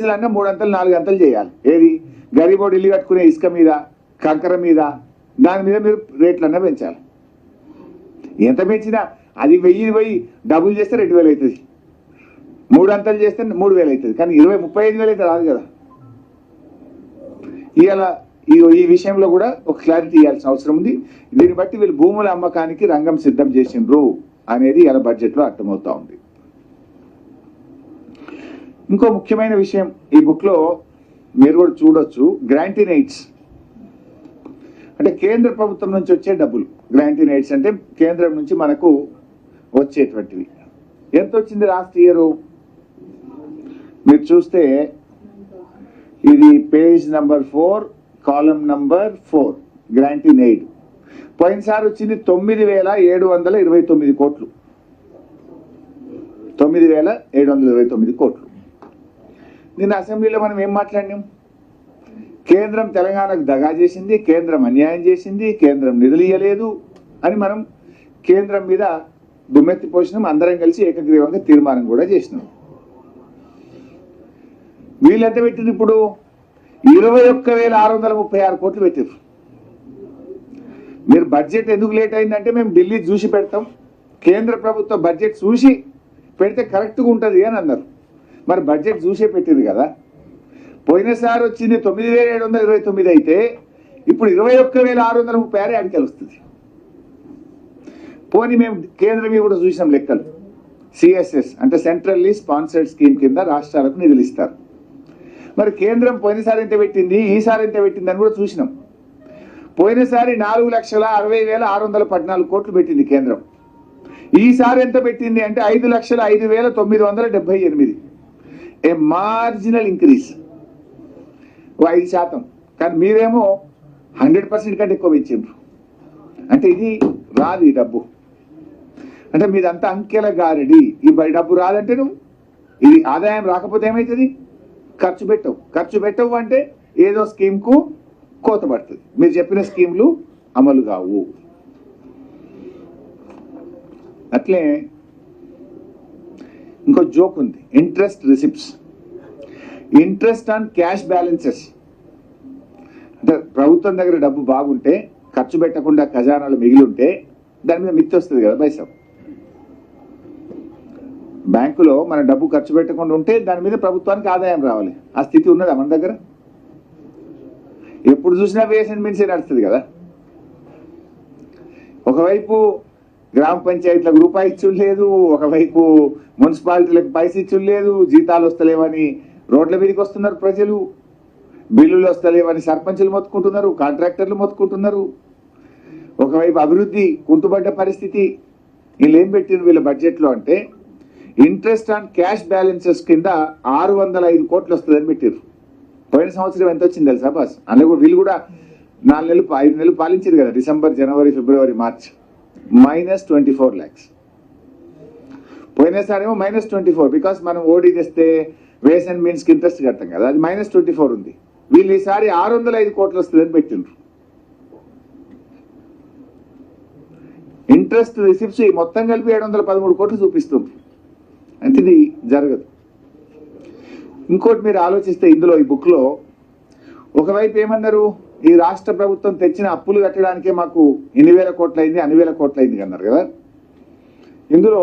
3 అంతలు 4 అంతలు చేయాలి. ఏది గరీబోడు ఇల్లు కట్టుకునే ఇసుక మీద, కంకర మీద, దాని మీద మీరు రేట్లన్నా పెంచాలి. ఎంత పెంచినా అది 1000 డబుల్ చేస్తే 2000 అవుతుంది, 3 అంతలు చేస్తే 3000 అవుతుంది, కానీ 35,000 అయితే రాదు కదా. ఇవాళ ఈ విషయంలో కూడా ఒక క్లారిటీ ఇవ్వాల్సిన అవసరం ఉంది. దీన్ని బట్టి వీళ్ళు భూముల అమ్మకానికి రంగం సిద్ధం చేసిండ్రు అనేది ఇలా బడ్జెట్లో అర్థమవుతా ఉంది. ఇంకో ముఖ్యమైన విషయం ఈ బుక్ లో మీరు కూడా చూడొచ్చు, గ్రాంటీన్ ఎయిడ్స్ అంటే కేంద్ర ప్రభుత్వం నుంచి వచ్చే డబ్బులు. గ్రాంటీన్ ఎయిడ్స్ అంటే కేంద్రం నుంచి మనకు వచ్చేటువంటివి. ఎంత వచ్చింది లాస్ట్ ఇయర్ మీరు చూస్తే, ఇది పేజ్ నంబర్ 4 కాలం నంబర్ 4 గ్రాంటీన్ ఎయిడ్. పోయినసారి వచ్చింది 9,729 కోట్లు. 9,729 కోట్లు. నిన్న అసెంబ్లీలో మనం ఏం మాట్లాడినాం? కేంద్రం తెలంగాణకు దగా చేసింది, కేంద్రం అన్యాయం చేసింది, కేంద్రం నిధులు ఇవ్వలేదు అని మనం కేంద్రం మీద దుమ్మెత్తి పోసినాం. అందరం కలిసి ఏకగ్రీవంగా తీర్మానం కూడా చేసినాం. వీళ్ళు ఎంత పెట్టింది? ఇప్పుడు 21,636 కోట్లు పెట్టారు. మీరు బడ్జెట్ ఎందుకు లేట్ అయిందంటే మేము ఢిల్లీ చూసి పెడతాం, కేంద్ర ప్రభుత్వ బడ్జెట్ చూసి పెడితే కరెక్ట్గా ఉంటుంది అని అన్నారు. మరి బడ్జెట్ చూసే పెట్టింది కదా. పోయినసారి వచ్చింది 9,729 అయితే ఇప్పుడు 21,636 అడికలు వస్తుంది. పోనీ మేము కేంద్రం కూడా చూసినాం లెక్కలు. సిఎస్ఎస్ అంటే సెంట్రల్లీ స్పాన్సర్డ్ స్కీమ్ కింద రాష్ట్రాలకు నిధులు ఇస్తారు. మరి కేంద్రం పోయినసారి ఎంత పెట్టింది, ఈసారి ఎంత పెట్టింది అని కూడా చూసినాం. పోయినసారి 4,60,614 కోట్లు పెట్టింది కేంద్రం. ఈసారి ఎంత పెట్టింది అంటే 5,05,978. ఏ మార్జినల్ ఇంక్రీజ్, 5%. కానీ మీరేమో 100% కంటే ఎక్కువ పెంచారు. అంటే ఇది రాదు ఈ డబ్బు. అంటే మీదంతా అంకెల గారడి. ఈ డబ్బు రాదంటే నువ్వు ఇది ఆదాయం రాకపోతే ఏమవుతుంది? ఖర్చు పెట్టవు అంటే ఏదో స్కీమ్కు కోత పడుతుంది. మీరు చెప్పిన స్కీమ్లు అమలు కావు. అట్లే ఇంకో జోక్ ఉంది, interest receipts. Interest on cash balances అంటే ప్రభుత్వం దగ్గర డబ్బు బాగుంటే, ఖర్చు పెట్టకుండా ఖజానాలు మిగిలి ఉంటే దాని మీద మిత్తి వస్తుంది కదా పైసా. బ్యాంకులో మన డబ్బు ఖర్చు పెట్టకుండా ఉంటే దాని మీద ప్రభుత్వానికి ఆదాయం రావాలి. ఆ స్థితి ఉన్నదా మన దగ్గర? ఎప్పుడు చూసినా వేస్ అండ్ మీన్స్ నడుస్తుంది కదా. ఒకవైపు గ్రామ పంచాయతీలకు రూపాయి ఇచ్చుడు లేదు, ఒకవైపు మున్సిపాలిటీలకు పైసలు ఇచ్చుడు లేదు, జీతాలు వస్తలేవని రోడ్ల మీదకి వస్తున్నారు ప్రజలు, బిల్లులు వస్తలేవని సర్పంచులు మొత్తుకుంటున్నారు, కాంట్రాక్టర్లు మొత్తుకుంటున్నారు. ఒకవైపు అభివృద్ధి కుంటుపడ్డ పరిస్థితి. వీళ్ళు ఏం పెట్టిన వీళ్ళ బడ్జెట్లో అంటే ఇంట్రెస్ట్ ఆన్ క్యాష్ బ్యాలెన్సెస్ కింద 605 కోట్లు వస్తుందని పెట్టారు. పోయిన సంవత్సరం ఎంత వచ్చింది తెలుసా బాస్? అందులో కూడా వీళ్ళు కూడా 4 నెలలు 5 నెలలు పాలించారు కదా, December, January, February, March. -24 lakhs. పోయినసారేమో -24 because మనం ఓడి తెస్తే వేస్ అండ్ మీన్స్ కి ఇంట్రెస్ట్ కట్టాం కదా, అది -24 ఉంది. వీళ్ళు ఈసారి 605 కోట్లు వస్తుందని పెట్టిండ్రు. ఇంట్రెస్ట్ రిసిప్ట్స్ మొత్తం కలిపి 713 కోట్లు చూపిస్తుంది. అంటే ఇది జరగదు. ఇంకోటి మీరు ఆలోచిస్తే ఇందులో ఈ బుక్ లో ఒకవైపు ఏమన్నారు, ఈ రాష్ట్ర ప్రభుత్వం తెచ్చిన అప్పులు కట్టడానికే మాకు 1,000 కోట్లు అయింది, 2,000 కోట్లు అయింది అన్నారు కదా. ఇందులో